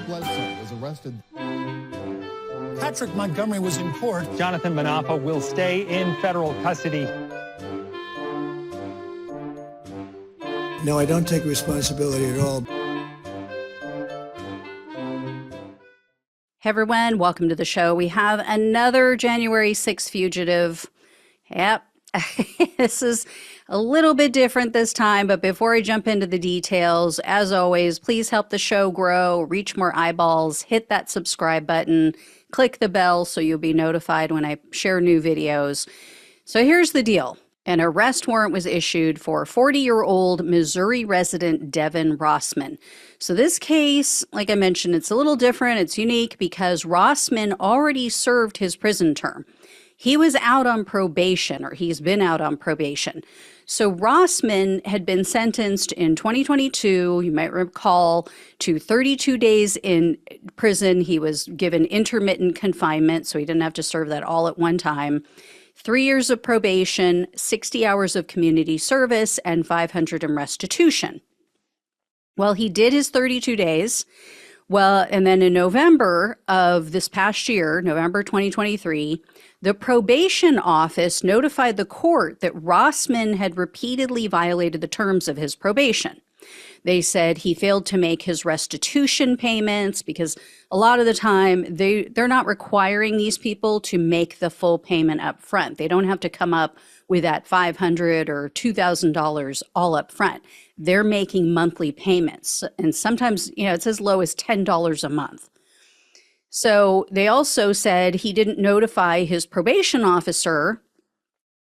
Bledsoe was arrested. Patrick Montgomery was in court. Jonathan Manapa will stay in federal custody. No, I don't take responsibility at all. Hey everyone, welcome to the show. We have another January 6th fugitive. Yep, this is a little bit different this time, but before I jump into the details, as always, please help the show grow, reach more eyeballs, hit that subscribe button, click the bell so you'll be notified when I share new videos. So here's the deal. An arrest warrant was issued for 40-year-old Missouri resident Devin Rossman. So this case, like I mentioned, it's a little different. It's unique because Rossman already served his prison term. He was out on probation, or he's been out on probation. So Rossman had been sentenced in 2022, you might recall, to 32 days in prison. He was given intermittent confinement, so he didn't have to serve that all at one time. 3 years of probation, 60 hours of community service, and $500 in restitution. Well, he did his 32 days. Well, and then in November of this past year, November 2023, the probation office notified the court that Rossman had repeatedly violated the terms of his probation. They said he failed to make his restitution payments because a lot of the time they're not requiring these people to make the full payment up front. They don't have to come up with that $500 or $2,000 all up front. They're making monthly payments. And sometimes, it's as low as $10 a month. So they also said he didn't notify his probation officer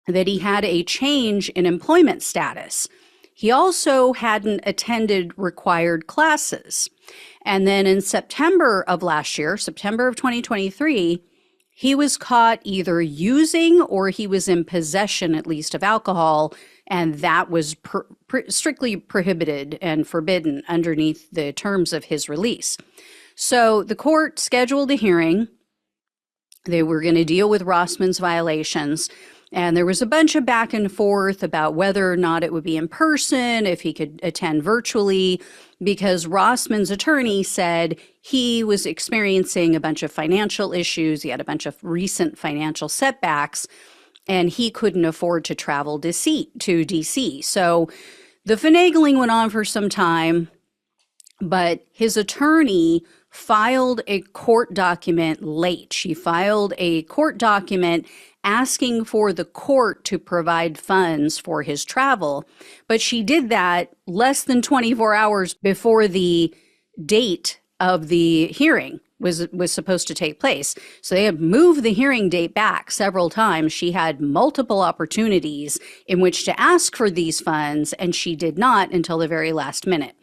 that he had a change in employment status. He also hadn't attended required classes. And then in September of last year, September of 2023, he was caught either using or he was in possession, at least, of alcohol, and that was strictly prohibited and forbidden underneath the terms of his release. So the court scheduled a hearing. They were going to deal with Rossman's violations. And there was a bunch of back and forth about whether or not it would be in person, if he could attend virtually, because Rossman's attorney said he was experiencing a bunch of financial issues. He had a bunch of recent financial setbacks, and he couldn't afford to travel to DC. So the finagling went on for some time, but his attorney filed a court document late. She filed a court document asking for the court to provide funds for his travel, but she did that less than 24 hours before the date of the hearing was supposed to take place. So they had moved the hearing date back several times. She had multiple opportunities in which to ask for these funds, and she did not until the very last minute.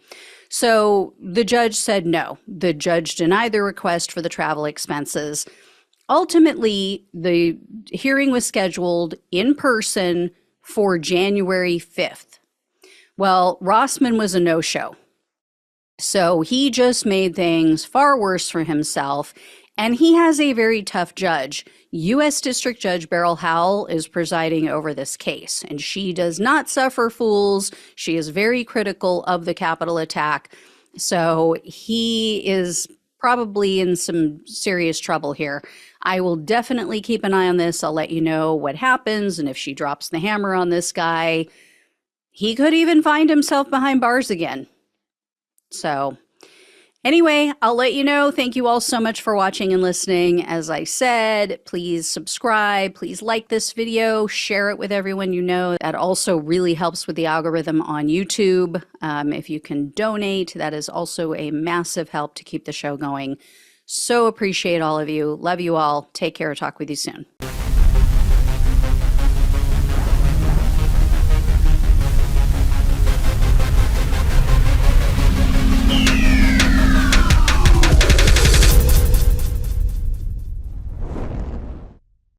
So the judge said no. The judge denied the request for the travel expenses. Ultimately, the hearing was scheduled in person for January 5th. Well, Rossman was a no-show. So he just made things far worse for himself. And he has a very tough judge. U.S. District Judge Beryl Howell is presiding over this case. And she does not suffer fools. She is very critical of the Capitol attack. So he is probably in some serious trouble here. I will definitely keep an eye on this. I'll let you know what happens. And if she drops the hammer on this guy, he could even find himself behind bars again. So anyway, I'll let you know. Thank you all so much for watching and listening. As I said, please subscribe. Please like this video. Share it with everyone you know. That also really helps with the algorithm on YouTube. If you can donate, that is also a massive help to keep the show going. So appreciate all of you. Love you all. Take care. Talk with you soon.